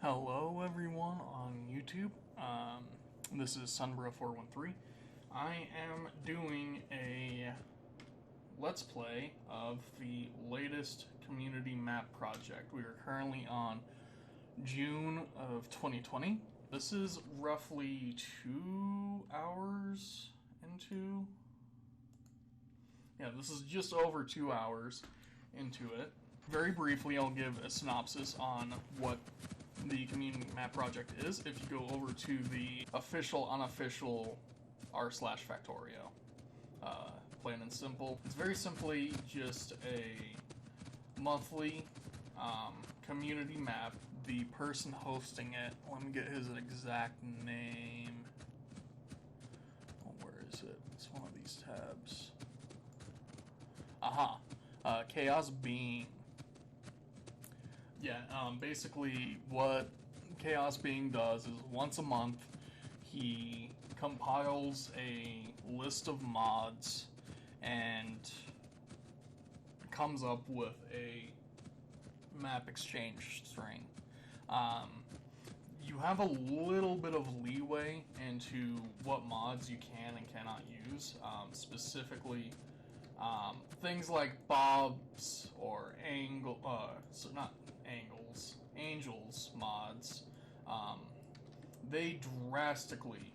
Hello everyone on YouTube. This is Sunbro413. I am doing a Let's Play of the latest community map project. We are currently on June of 2020. This is roughly 2 hours into... Yeah, this is just over 2 hours into it. Very briefly, I'll give a synopsis on what the community map project is. If you go over to the official, unofficial r/Factorio, plain and simple, it's very simply just a monthly community map. The person hosting it, let me get his exact name. Oh, where is it? It's one of these tabs. Aha, Chaos Being. Yeah, basically what Chaos Being does is once a month he compiles a list of mods and comes up with a map exchange string. You have a little bit of leeway into what mods you can and cannot use, specifically things like Bob's or Angels mods. They drastically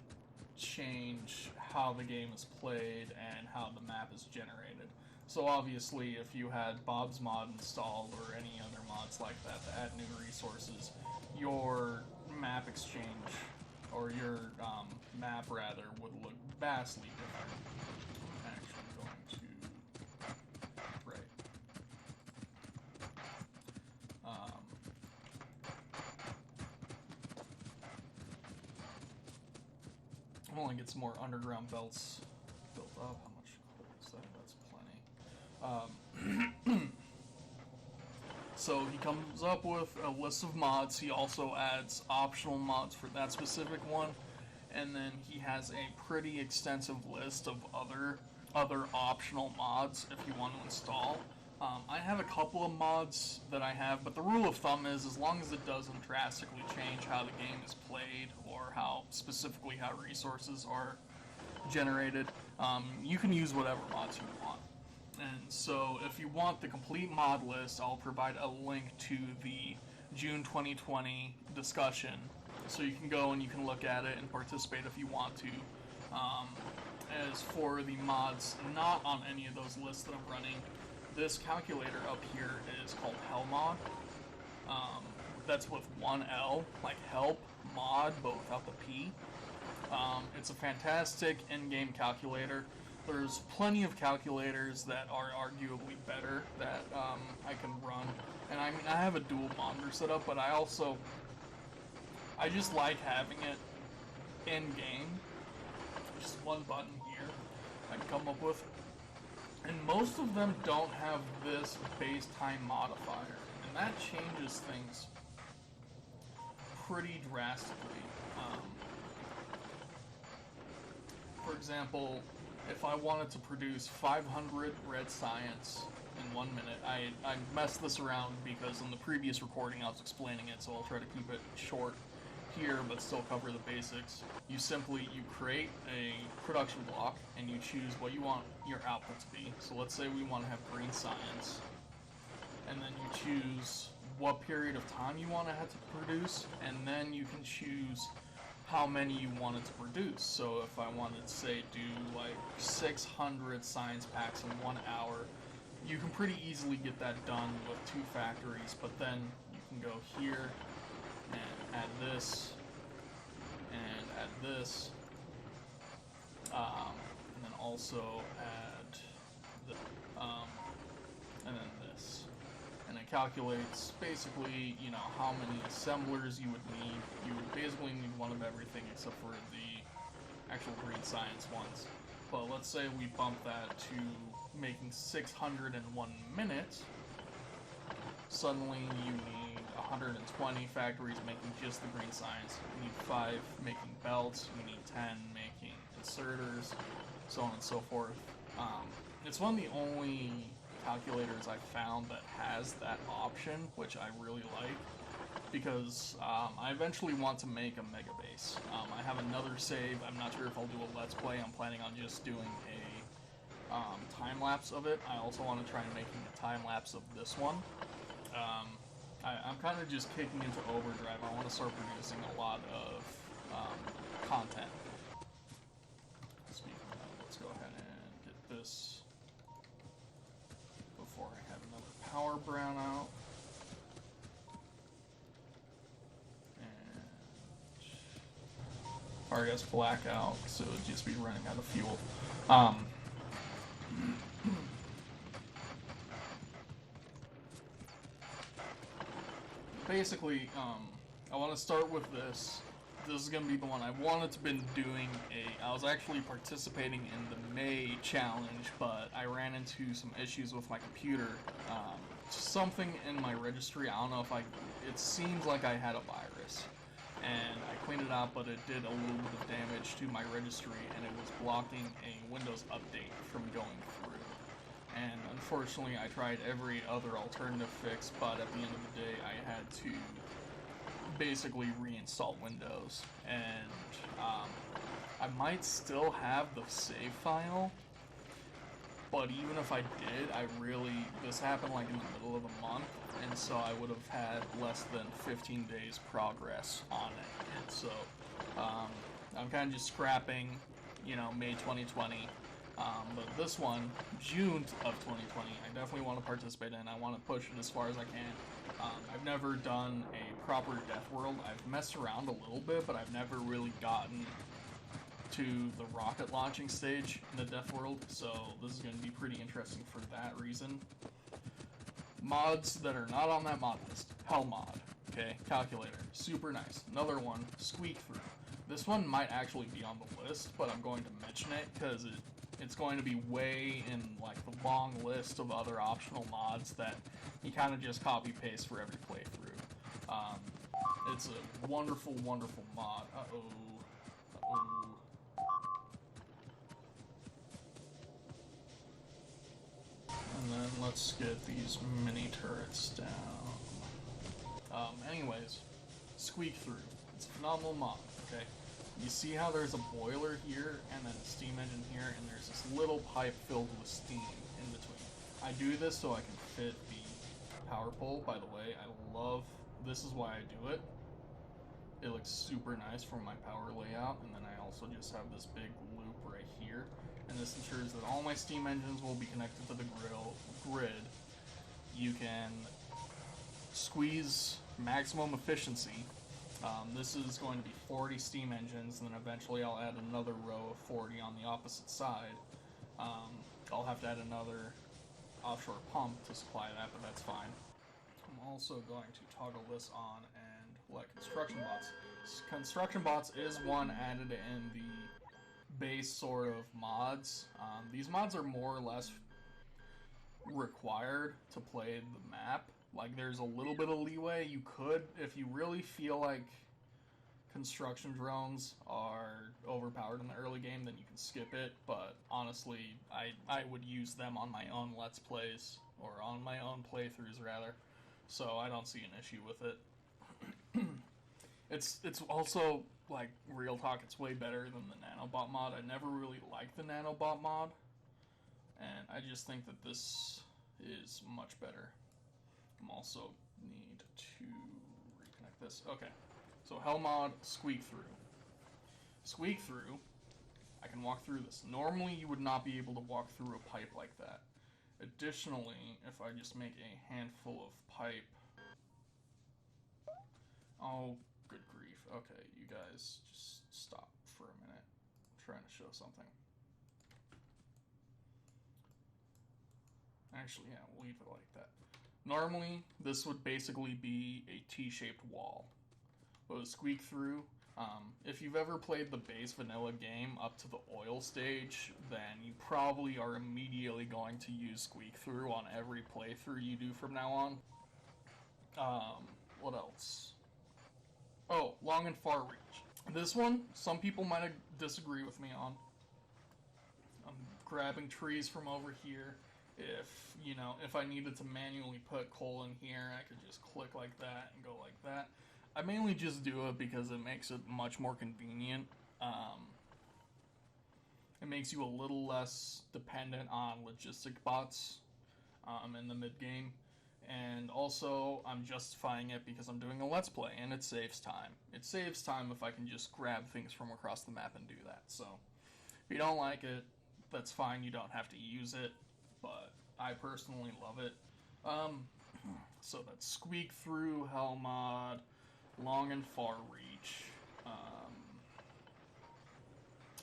change how the game is played and how the map is generated. So obviously, if you had Bob's mod installed or any other mods like that to add new resources, your map exchange, or your map rather, would look vastly different. I'm actually going to... Right. I'm only get some more underground belts built up. How much coal is that? That's plenty. So he comes up with a list of mods. He also adds optional mods for that specific one, and then he has a pretty extensive list of other optional mods if you want to install. I have a couple of mods that I have, but the rule of thumb is as long as it doesn't drastically change how the game is played or how specifically how resources are generated, you can use whatever mods you want. And so if you want the complete mod list, I'll provide a link to the June 2020 discussion, so you can go and you can look at it and participate if you want to. As for the mods not on any of those lists that I'm running, this calculator up here is called Hell Mod. That's with one L, like help, mod, but without the P. It's a fantastic in-game calculator. There's plenty of calculators that are arguably better that I can run. And I mean, I have a dual monitor set up, but I just like having it in-game. Just one button here I can come up with. And most of them don't have this base time modifier, and that changes things pretty drastically. For example, if I wanted to produce 500 red science in 1 minute, I messed this around because in the previous recording I was explaining it, so I'll try to keep it short here but still cover the basics. You create a production block and you choose what you want your output to be. So let's say we want to have green science, and then you choose what period of time you want to have to produce, and then you can choose how many you wanted to produce. So if I wanted to say do like 600 science packs in 1 hour, you can pretty easily get that done with 2 factories, but then you can go here and add this, and add this, and then also add the, and then this. And it calculates basically, you know, how many assemblers you would need. You would basically need one of everything except for the actual green science ones. But let's say we bump that to making 600 in 1 minute. Suddenly you need 120 factories making just the green science. You need 5 making belts. You need 10 making inserters, so on and so forth. It's one of the only calculators I've found that has that option, which I really like. because I eventually want to make a mega base. I have another save. I'm not sure if I'll do a let's play. I'm planning on just doing a time lapse of it. I also want to try and making a time lapse of this one. I'm kind of just kicking into overdrive. I want to start producing a lot of content. Speaking of that, let's go ahead and get this before I have another power brown out. Or I guess blackout, so it would just be running out of fuel. Basically, I want to start with this. This is going to be the one I wanted to been doing. I was actually participating in the May challenge, but I ran into some issues with my computer. Something in my registry, I don't know if it seems like I had a virus. And I cleaned it out, but it did a little bit of damage to my registry, and it was blocking a Windows update from going through. And unfortunately, I tried every other alternative fix, but at the end of the day, I had to basically reinstall Windows. And I might still have the save file, but even if I did, this happened like in the middle of the month, and so I would have had less than 15 days progress on it. And so I'm kind of just scrapping, May 2020. But this one, June of 2020, I definitely want to participate in. I want to push it as far as I can. I've never done a proper Death World. I've messed around a little bit, but I've never really gotten to the rocket launching stage in the Death World, so this is going to be pretty interesting for that reason. Mods that are not on that mod list. Hell mod. Okay, calculator. Super nice. Another one, Squeak Through. This one might actually be on the list, but I'm going to mention it because it's going to be way in like the long list of other optional mods that you kind of just copy paste for every playthrough. It's a wonderful, wonderful mod. And then let's get these mini turrets down. Anyways, Squeak Through. It's a phenomenal mod, okay? You see how there's a boiler here, and then a steam engine here, and there's this little pipe filled with steam in between. I do this so I can fit the power pole, by the way. This is why I do it. It looks super nice from my power layout, and then I also just have this big loop right here. And this ensures that all my steam engines will be connected to the grid. You can squeeze maximum efficiency. This is going to be 40 steam engines, and then eventually I'll add another row of 40 on the opposite side. I'll have to add another offshore pump to supply that, but that's fine. I'm also going to toggle this on and let construction bots. Construction bots is one added in the base sort of mods. These mods are more or less required to play the map. Like, there's a little bit of leeway. You could, if you really feel like construction drones are overpowered in the early game, then you can skip it. But honestly, I would use them on my own Let's Plays, or on my own playthroughs rather. So I don't see an issue with it. It's also, like, real talk, it's way better than the nanobot mod. I never really liked the nanobot mod, and I just think that this is much better. I'm also need to reconnect this. Okay, so Hell mod, Squeak Through. Squeak Through, I can walk through this. Normally you would not be able to walk through a pipe like that. Additionally, if I just make a handful of pipe... Oh, good grief. Okay, you guys, just stop for a minute. I'm trying to show something. Actually, yeah, we'll leave it like that. Normally, this would basically be a T-shaped wall. But with Squeak Through, if you've ever played the base vanilla game up to the oil stage, then you probably are immediately going to use Squeak Through on every playthrough you do from now on. What else? Oh, Long and Far Reach. This one, some people might disagree with me on. I'm grabbing trees from over here. If I needed to manually put coal in here, I could just click like that and go like that. I mainly just do it because it makes it much more convenient. It makes you a little less dependent on logistic bots in the mid game. And also, I'm justifying it because I'm doing a Let's Play, and it saves time. It saves time if I can just grab things from across the map and do that. So, if you don't like it, that's fine. You don't have to use it, but I personally love it. So that's Squeak Through, Hell Mod, Long and Far Reach.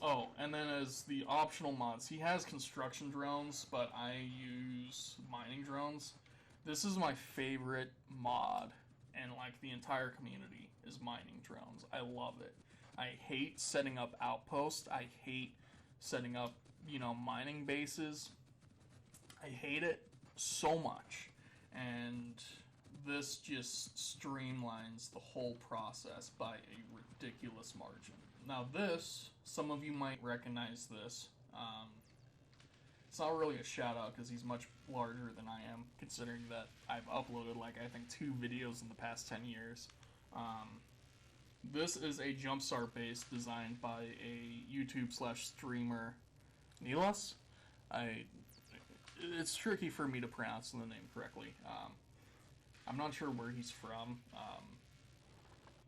Oh, and then as the optional mods, he has construction drones, but I use mining drones. This is my favorite mod, and like the entire community is mining drones. I love it. I hate setting up outposts. I hate setting up, mining bases. I hate it so much. And this just streamlines the whole process by a ridiculous margin. Now this, some of you might recognize this. It's not really a shout out because he's much larger than I am, considering that I've uploaded I think 2 videos in the past 10 years. This is a jumpstart base designed by a YouTube/streamer, Nilas. It's tricky for me to pronounce the name correctly. I'm not sure where he's from.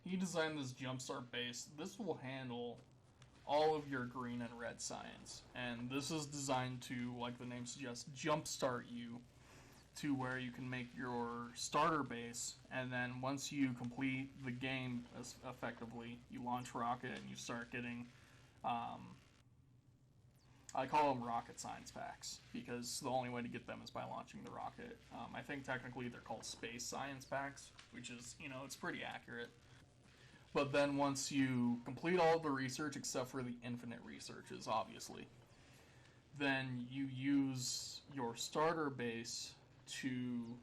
He designed this jumpstart base. This will handle all of your green and red science, and this is designed to, like the name suggests, jumpstart you to where you can make your starter base, and then once you complete the game effectively, you launch rocket and you start getting I call them rocket science packs because the only way to get them is by launching the rocket. I think technically they're called space science packs, which is, it's pretty accurate. But then once you complete all of the research, except for the infinite researches, obviously, then you use your starter base to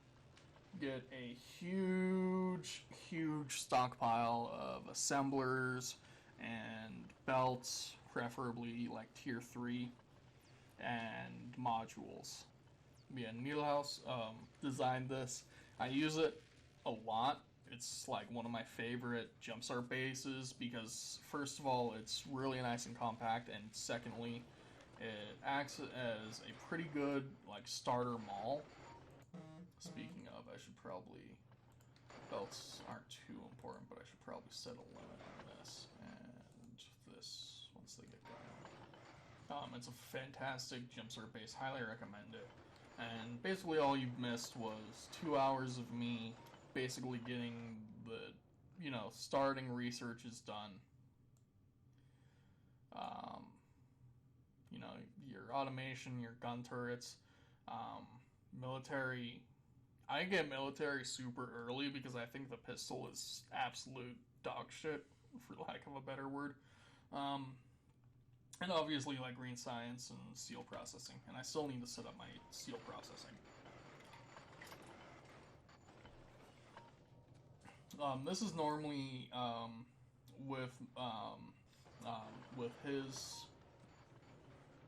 get a huge, huge stockpile of assemblers and belts, preferably like tier 3, and modules. Yeah, Nielhouse designed this. I use it a lot. It's like one of my favorite jumpstart bases because, first of all, it's really nice and compact, and secondly, it acts as a pretty good starter mall. Speaking of, I should probably, belts aren't too important, but I should probably set a limit on this and this once they get going. It's a fantastic jumpstart base. Highly recommend it. And basically all you've missed was 2 hours of me basically getting the, starting researches done. Your automation, your gun turrets, military. I get military super early because I think the pistol is absolute dog shit, for lack of a better word. And obviously green science and steel processing. And I still need to set up my steel processing. This is normally with his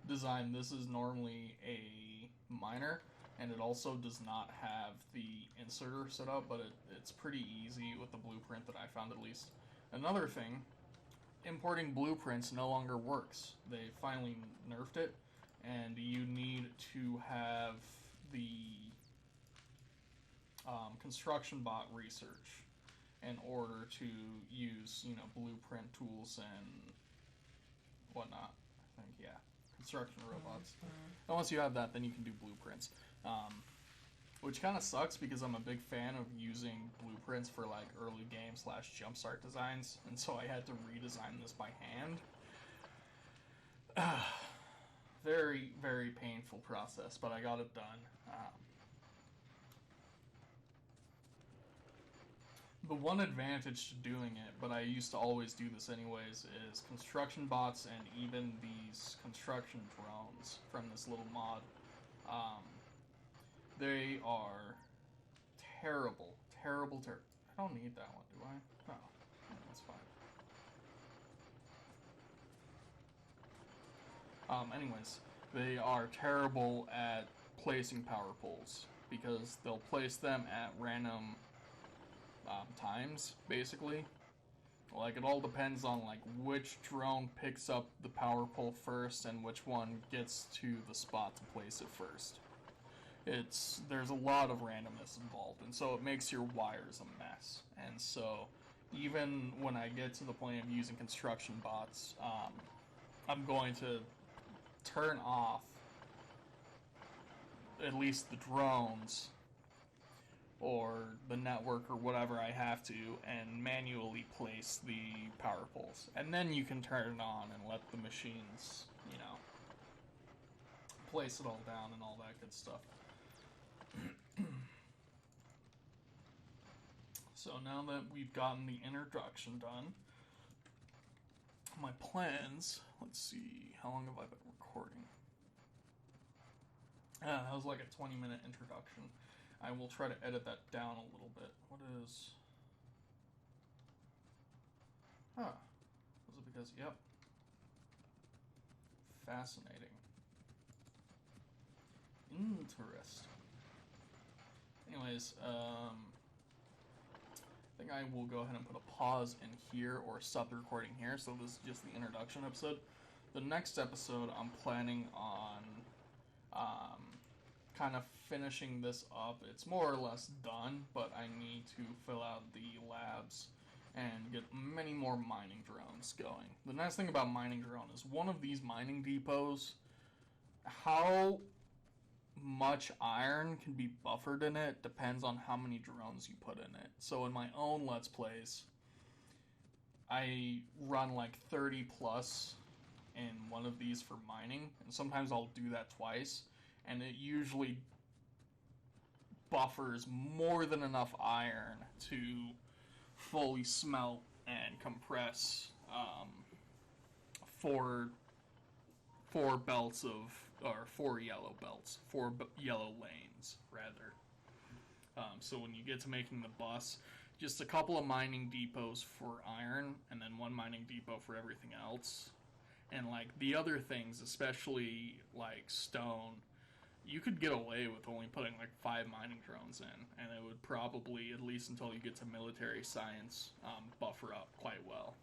design. This is normally a miner, and it also does not have the inserter set up, but it's pretty easy with the blueprint that I found, at least. Another thing, importing blueprints no longer works. They finally nerfed it, and you need to have the construction bot research in order to use, blueprint tools and whatnot. I think, yeah, construction robots. And once you have that, then you can do blueprints. Which kind of sucks because I'm a big fan of using blueprints for early game / jumpstart designs, and so I had to redesign this by hand. Very, very painful process, but I got it done. The one advantage to doing it, but I used to always do this anyways, is construction bots and even these construction drones from this little mod. They are terrible. I don't need that one, do I? No, that's fine. Anyways, they are terrible at placing power poles, because they'll place them at random times, basically. Like, it all depends on, like, which drone picks up the power pole first and which one gets to the spot to place it first. There's a lot of randomness involved, and so it makes your wires a mess. And so, even when I get to the point of using construction bots, I'm going to turn off at least the drones or the network or whatever I have to, and manually place the power poles. And then you can turn it on and let the machines, place it all down and all that good stuff. So now that we've gotten the introduction done, my plans, let's see, how long have I been recording? That was like a 20-minute introduction. I will try to edit that down a little bit. What is... Huh. Was it because... Yep. Fascinating. Interesting. Anyways, I think I will go ahead and put a pause in here, or stop the recording here, so this is just the introduction episode. The next episode, I'm planning on kind of finishing this up. It's more or less done, but I need to fill out the labs and get many more mining drones going. The nice thing about mining drone is one of these mining depots, how much iron can be buffered in it depends on how many drones you put in it. So in my own Let's Plays, I run like 30 plus in one of these for mining, and sometimes I'll do that twice, and it usually buffers more than enough iron to fully smelt and compress four belts of, or 4 yellow belts, 4 yellow lanes, rather. So when you get to making the bus, just a couple of mining depots for iron, and then 1 mining depot for everything else. And, like, the other things, especially, like, stone, you could get away with only putting, like, 5 mining drones in, and it would probably, at least until you get to military science, buffer up quite well.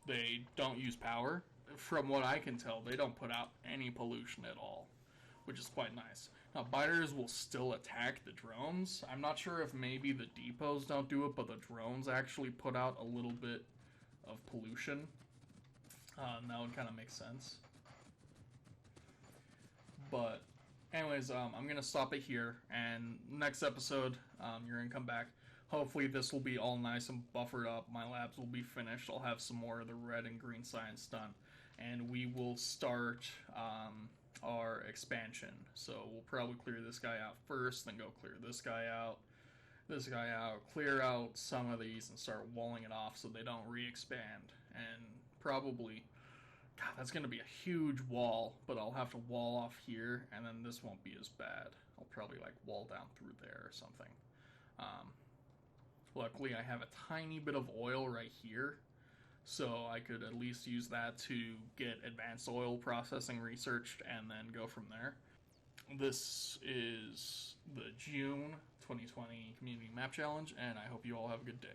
They don't use power. From what I can tell, they don't put out any pollution at all, which is quite nice. Now, biters will still attack the drones. I'm not sure if maybe the depots don't do it, but the drones actually put out a little bit of pollution. That would kind of make sense. But anyways, I'm going to stop it here, and next episode, you're going to come back. Hopefully this will be all nice and buffered up. My labs will be finished. I'll have some more of the red and green science done. And we will start our expansion. So we'll probably clear this guy out first, then go clear this guy out, clear out some of these, and start walling it off so they don't re-expand. And probably, God, that's going to be a huge wall, but I'll have to wall off here, and then this won't be as bad. I'll probably, like, wall down through there or something. Luckily, I have a tiny bit of oil right here, so I could at least use that to get advanced oil processing researched and then go from there. This is the June 2020 Community Map Challenge, and I hope you all have a good day.